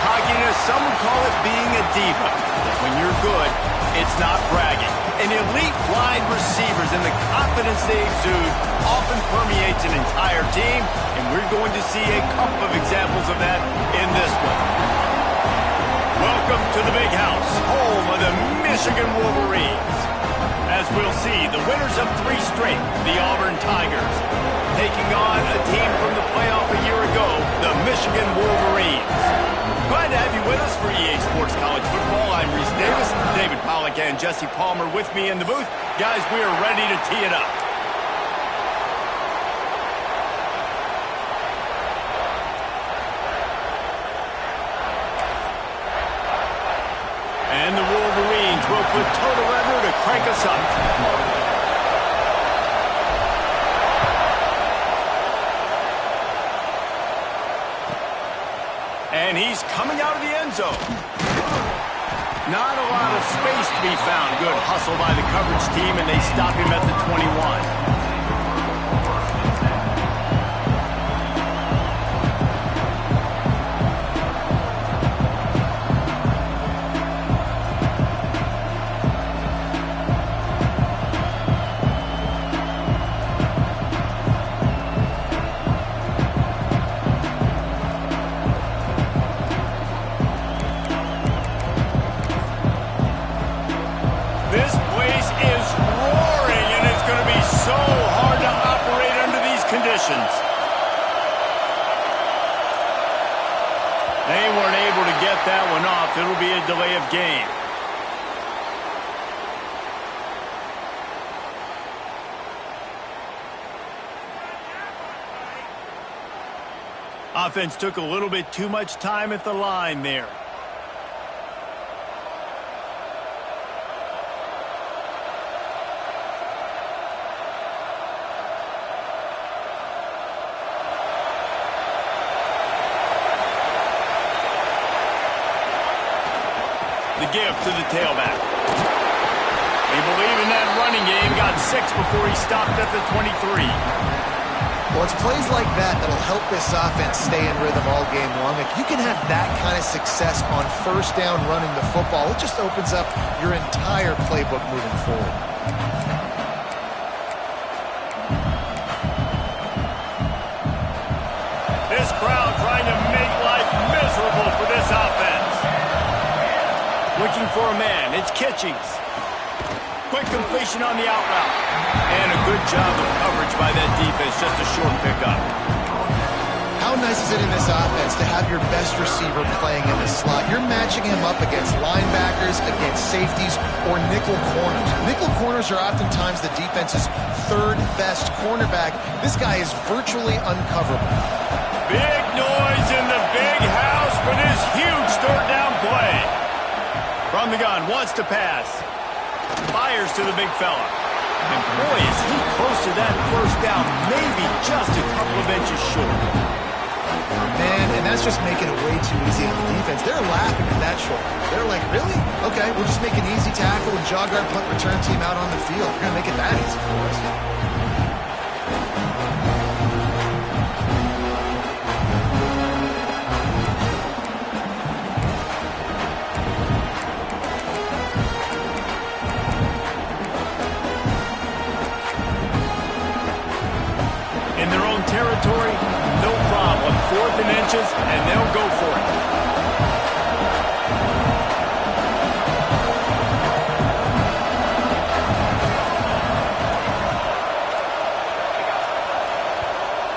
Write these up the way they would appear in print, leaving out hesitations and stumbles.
cockiness, some would call it being a diva. But when you're good, it's not bragging. And elite wide receivers and the confidence they exude often permeates an entire team, and we're going to see a couple of examples of that in this one. Welcome to the Big House, home of the Michigan Wolverines. As we'll see, the winners of 3 straight, the Auburn Tigers, taking on a team from the playoff a year ago, the Michigan Wolverines. Glad to have you with us for EA Sports College Football. I'm Reese Davis, David Pollack and Jesse Palmer with me in the booth. Guys, we are ready to tee it up. And the Wolverines will put total leather to crank us up. And he's coming out of the end zone. Not a lot of space to be found. Good hustle by the coverage team, and they stop him at the 21. This place is roaring, and it's going to be so hard to operate under these conditions. They weren't able to get that one off. It'll be a delay of game. Offense took a little bit too much time at the line there. The gift to the tailback. They believe in that running game. Got 6 before he stopped at the 23. Well, it's plays like that that'll help this offense stay in rhythm all game long. If you can have that kind of success on first down running the football, it just opens up your entire playbook moving forward. This crowd trying to make life miserable for this offense. Looking for a man. It's Kitchings. Quick completion on the out route. And a good job of coverage by that defense. Just a short pickup. How nice is it in this offense to have your best receiver playing in the slot? You're matching him up against linebackers, against safeties, or nickel corners. Nickel corners are oftentimes the defense's 3rd best cornerback. This guy is virtually uncoverable. Big noise in the big house for this huge 3rd down play. From the gun, wants to pass. Fires to the big fella. And boy, is he close to that first down. Maybe just a couple of inches short. Man, and that's just making it way too easy on the defense. They're laughing at that short. They're like, really? Okay, we'll just make an easy tackle and jog our punt return team out on the field. We're going to make it that easy for us. In their own territory, no problem. 4th and inches, and they'll go for it.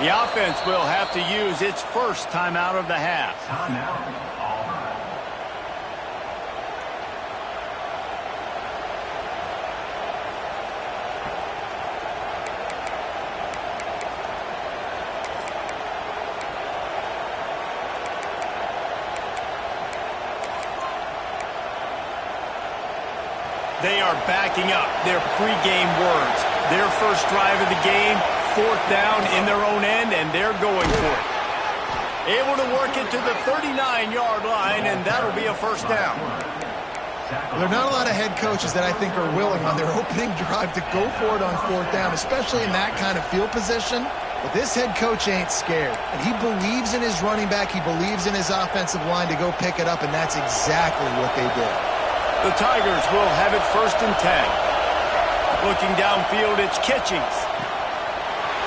The offense will have to use its first timeout of the half. Timeout. They are backing up their pregame words. Their first drive of the game, 4th down in their own end, and they're going for it. Able to work it to the 39-yard line, and that'll be a first down. There are not a lot of head coaches that I think are willing on their opening drive to go for it on 4th down, especially in that kind of field position. But this head coach ain't scared. And he believes in his running back. He believes in his offensive line to go pick it up, and that's exactly what they did. The Tigers will have it 1st and 10. Looking downfield, it's Kitchings.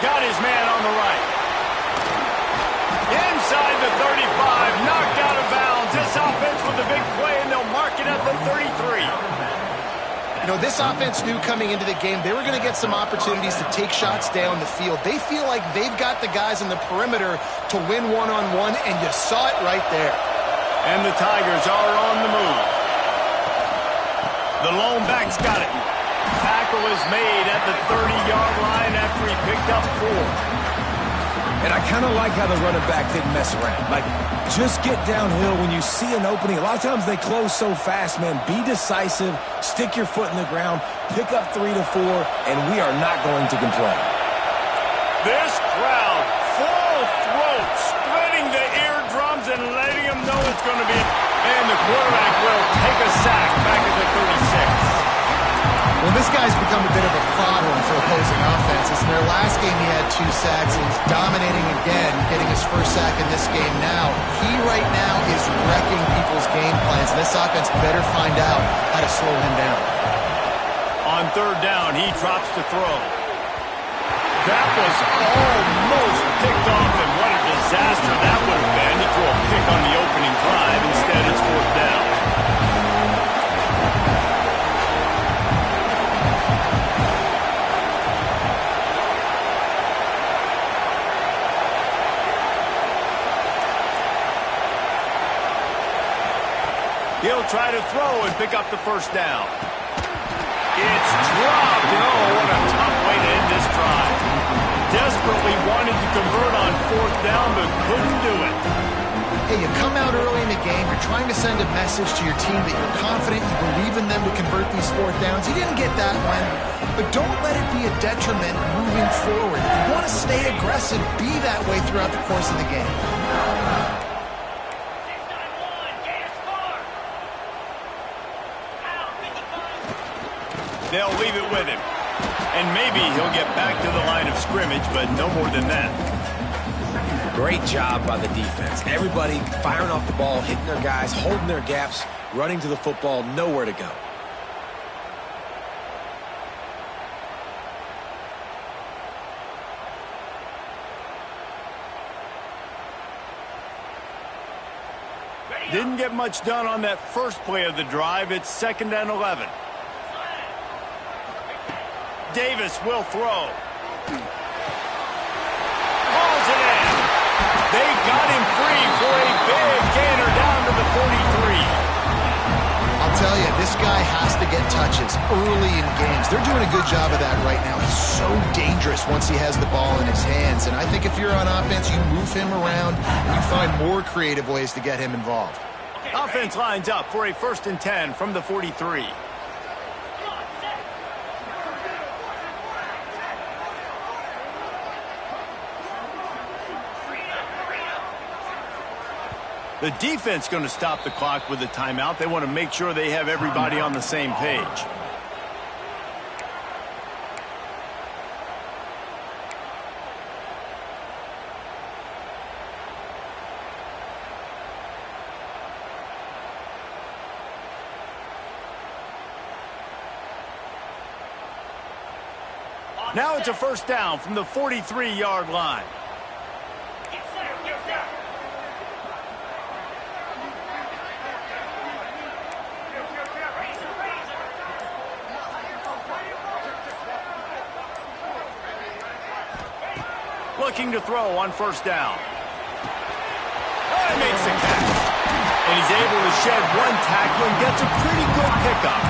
Got his man on the right. Inside the 35, knocked out of bounds. This offense with a big play, and they'll mark it at the 33. You know, this offense knew coming into the game they were going to get some opportunities to take shots down the field. They feel like they've got the guys in the perimeter to win one-on-one, and you saw it right there. And the Tigers are on the move. The lone back's got it. Tackle is made at the 30-yard line after he picked up 4. And I kind of like how the running back didn't mess around. Like, just get downhill when you see an opening. A lot of times they close so fast, man. Be decisive, stick your foot in the ground, pick up 3 to 4, and we are not going to complain. This crowd, full throat, splitting the eardrums and letting them know it's going to be. And the quarterback will take a sack back at the 36. Well, this guy's become a bit of a problem for opposing offenses. In their last game, he had 2 sacks, and he's dominating again, getting his first sack in this game now. He right now is wrecking people's game plans. This offense better find out how to slow him down. On 3rd down, he drops to throw. That was almost picked off, and what a disaster that would have been to throw a pick on the opening drive. Instead, it's 4th down. He'll try to throw and pick up the 1st down. It's dropped. And oh, what a tough way to end this drive. Desperately wanted to convert on 4th down, but couldn't do it. Hey, you come out early in the game, you're trying to send a message to your team that you're confident, you believe in them to convert these 4th downs. You didn't get that one, but don't let it be a detriment moving forward. If you want to stay aggressive, be that way throughout the course of the game. They'll leave it with him. And maybe he'll get back to the line of scrimmage, but no more than that. Great job by the defense. Everybody firing off the ball, hitting their guys, holding their gaps, running to the football, nowhere to go. Didn't get much done on that first play of the drive. It's 2nd and 11. Davis will throw. Hauls it in. They got him free for a big gainer down to the 43. I'll tell you, this guy has to get touches early in games. They're doing a good job of that right now. He's so dangerous once he has the ball in his hands. And I think if you're on offense, you move him around and you find more creative ways to get him involved. Offense lines up for a 1st and 10 from the 43. The defense going to stop the clock with a timeout. They want to make sure they have everybody on the same page. Now it's a 1st down from the 43-yard line. Looking to throw on 1st down. Oh, he makes the catch. And he's able to shed 1 tackle and gets a pretty good pickup.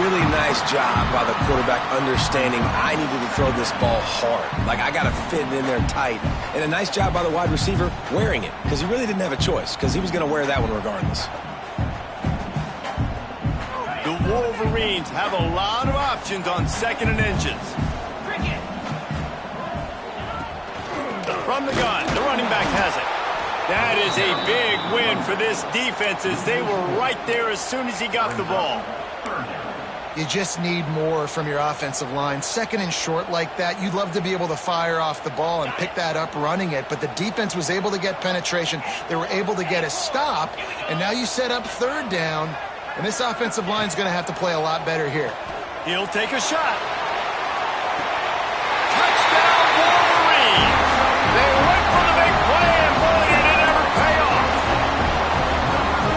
Really nice job by the quarterback understanding I needed to throw this ball hard. Like, I got to fit it in there tight. And a nice job by the wide receiver wearing it, because he really didn't have a choice, because he was going to wear that one regardless. The Wolverines have a lot of options on 2nd and inches. From the gun, the running back has it. That is a big win for this defense as they were right there as soon as he got the ball. You just need more from your offensive line. Second and short like that, you'd love to be able to fire off the ball and pick that up running it, but the defense was able to get penetration. They were able to get a stop, and now you set up third down, and this offensive line is going to have to play a lot better here. He'll take a shot. Touchdown, Wolverine! They went for the big play, and boy, did it ever pay off.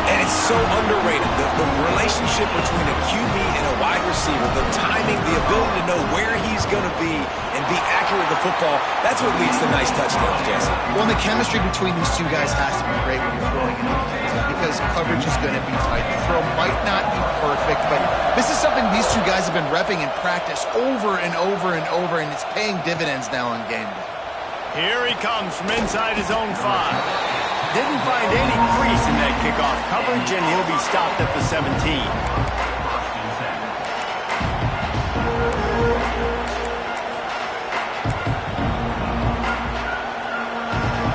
And it's so underrated. The relationship between a QB and a wide receiver, the timing, the ability to know where he's going to be and be accurate with the football, that's what leads to nice touchdowns, Jesse. Well, and the chemistry between these two guys has to be great when you're throwing into the end zone because coverage is going to be tight. The throw might not be perfect, but this is something these two guys have been repping in practice over and over and over, and it's paying dividends now on game day. Here he comes from inside his own 5. Didn't find any crease in that kickoff coverage, and he'll be stopped at the 17.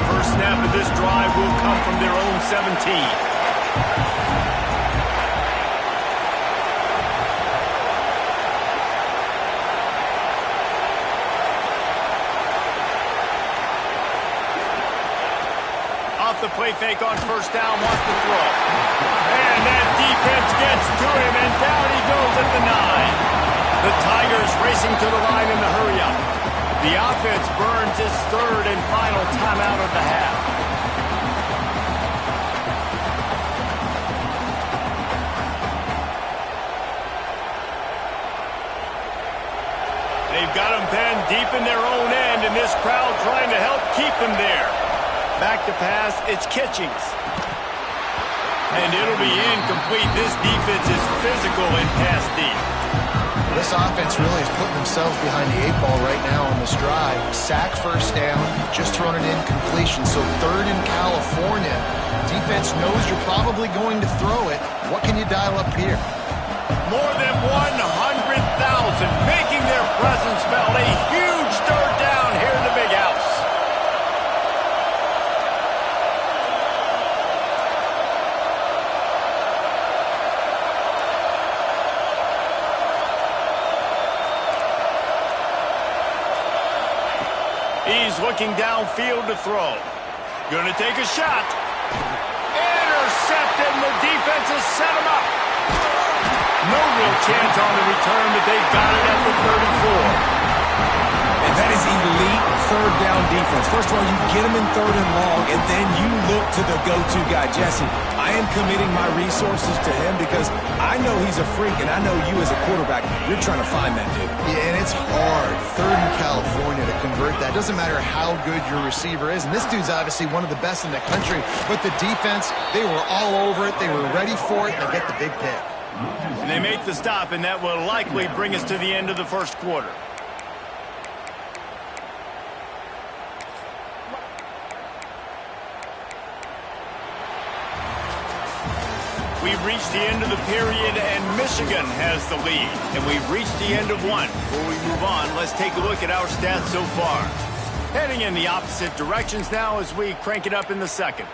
First snap of this drive will come from their own 17. The play fake on first down, wants to throw. And that defense gets to him, and down he goes at the 9. The Tigers racing to the line in the hurry-up. The offense burns its third and final timeout of the half. They've got them penned deep in their own end, and this crowd trying to help keep them there. Back to pass, it's Kitchings. And it'll be incomplete. This defense is physical and pass deep. This offense really is putting themselves behind the 8 ball right now on this drive. Sack first down, just thrown an incompletion. So third in California. Defense knows you're probably going to throw it. What can you dial up here? More than 100,000 making their presence felt. A huge third down here in the big house. He's looking downfield to throw. Going to take a shot. Intercepted, and the defense has set him up. No real chance on the return, but they've got it at the 34. And that is elite third down defense. First of all, you get them in third and long, and then you look to the go-to guy, Jesse. I am committing my resources to him because I know he's a freak, and I know you as a quarterback, you're trying to find that dude. Yeah, and it's hard, third in California, to convert that. Doesn't matter how good your receiver is, and this dude's obviously one of the best in the country, but the defense, they were all over it, they were ready for it, and they get the big pick. And they make the stop, and that will likely bring us to the end of the first quarter. We've reached the end of the period, and Michigan has the lead. And we've reached the end of one. Before we move on, let's take a look at our stats so far. Heading in the opposite directions now as we crank it up in the second.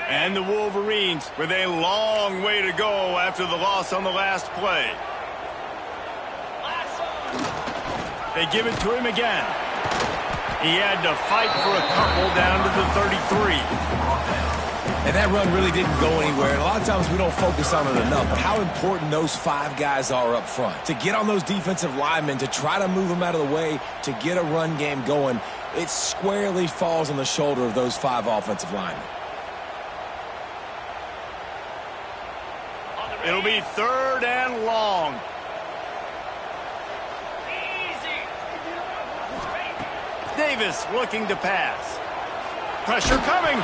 And the Wolverines with a long way to go after the loss on the last play. They give it to him again. He had to fight for a couple down to the 33. And that run really didn't go anywhere. And a lot of times we don't focus on it enough. But how important those 5 guys are up front. To get on those defensive linemen, to try to move them out of the way, to get a run game going, it squarely falls on the shoulder of those 5 offensive linemen. It'll be third and long. Davis looking to pass. Pressure coming.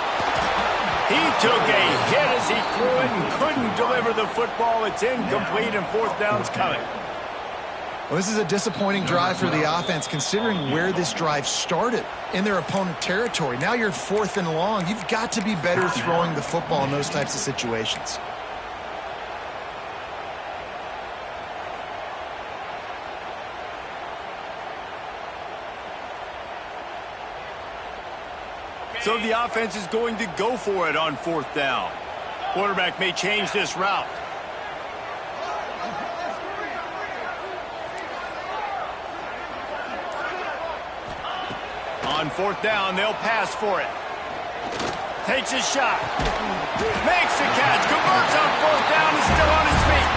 He took a hit as he threw it and couldn't deliver the football. It's incomplete, and fourth down's coming. Well, this is a disappointing drive for the offense, considering where this drive started, in their opponent territory. Now you're fourth and long. You've got to be better throwing the football in those types of situations. So the offense is going to go for it on 4th down. Quarterback may change this route. On 4th down, they'll pass for it. Takes a shot. Makes the catch. Converts on 4th down. Is still on his feet.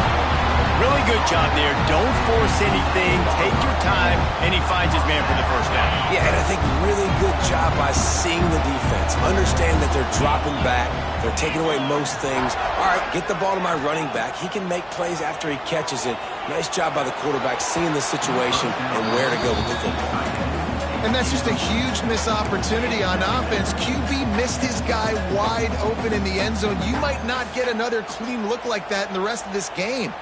Really good job there. Don't force anything. Take your time. And he finds his man for the first down. Yeah, and I think really good job by seeing the defense. Understand that they're dropping back. They're taking away most things. All right, get the ball to my running back. He can make plays after he catches it. Nice job by the quarterback seeing the situation and where to go with the football. And that's just a huge missed opportunity on offense. QB missed his guy wide open in the end zone. You might not get another clean look like that in the rest of this game.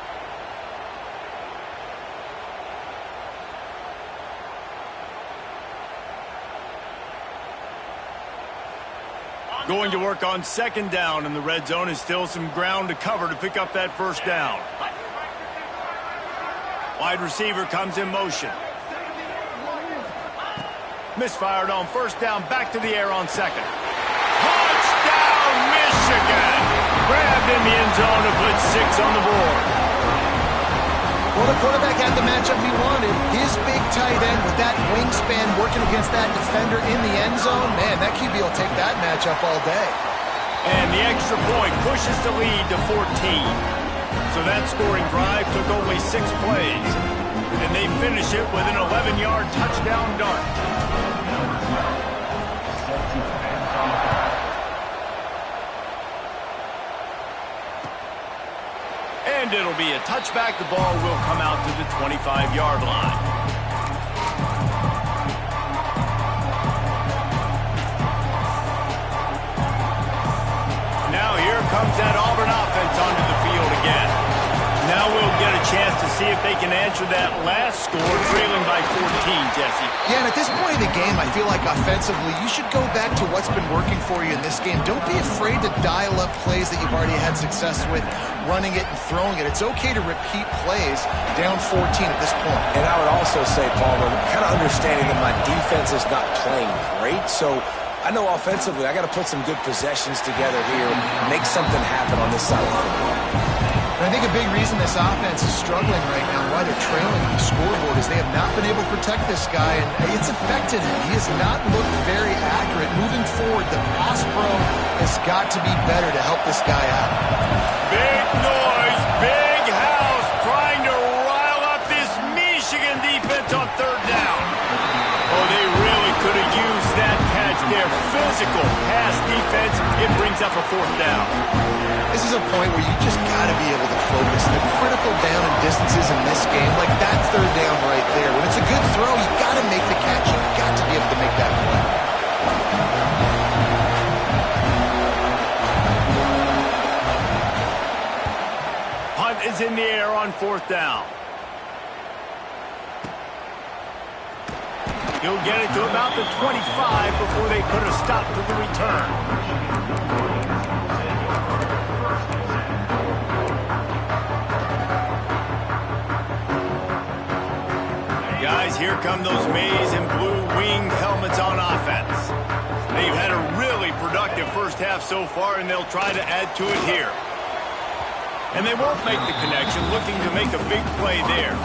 Going to work on 2nd down in the red zone, and still some ground to cover to pick up that 1st down. Wide receiver comes in motion. Misfired on 1st down, back to the air on 2nd. Touchdown, Michigan! Grabbed in the end zone to put 6 on the board. Well, the quarterback had the matchup he wanted. His big tight end with that wingspan working against that defender in the end zone. Man, that QB will take that matchup all day. And the extra point pushes the lead to 14. So that scoring drive took only 6 plays. And they finish it with an 11-yard touchdown dart. And it'll be a touchback. The ball will come out to the 25-yard line. Now here comes that Auburn offense onto the field again. Now we'll get a chance to see if they can answer that last score, trailing by 14, Jesse. Yeah, and at this point in the game, I feel like offensively, you should go back to what's been working for you in this game. Don't be afraid to dial up plays that you've already had success with, running it and throwing it. It's okay to repeat plays down 14 at this point. And I would also say, Paul, kind of understanding that my defense is not playing great, so I know offensively I got to put some good possessions together here and make something happen on this side of the football. And I think a big reason this offense is struggling right now, why they're trailing on the scoreboard, is they have not been able to protect this guy, and it's affected him. He has not looked very accurate. Moving forward, the pass pro has got to be better to help this guy out. Big noise, big house, trying to rile up this Michigan defense on 3rd down. Oh, they really could have used that catch there. Physical pass defense. It brings up a 4th down. This is a point where you just got to be able to focus. The critical down and distances in this game, like that 3rd down right there. When it's a good throw, you got to make the catch. You've got to be able to make that play. Punt is in the air on 4th down. He'll get it to about the 25 before they put a stop to the return. Guys, here come those maize and blue winged helmets on offense. They've had a really productive first half so far, and they'll try to add to it here. And they won't make the connection, looking to make a big play there.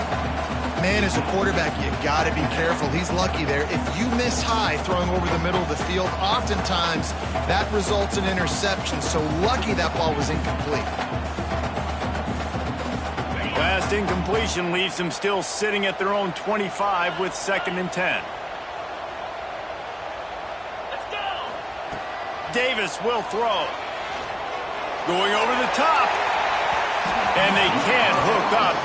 Man, as a quarterback, you got to be careful. He's lucky there. If you miss high throwing over the middle of the field, oftentimes that results in interception. So lucky that ball was incomplete. Last incompletion leaves them still sitting at their own 25 with 2nd and 10. Let's go. Davis will throw. Going over the top. And they can't hook up.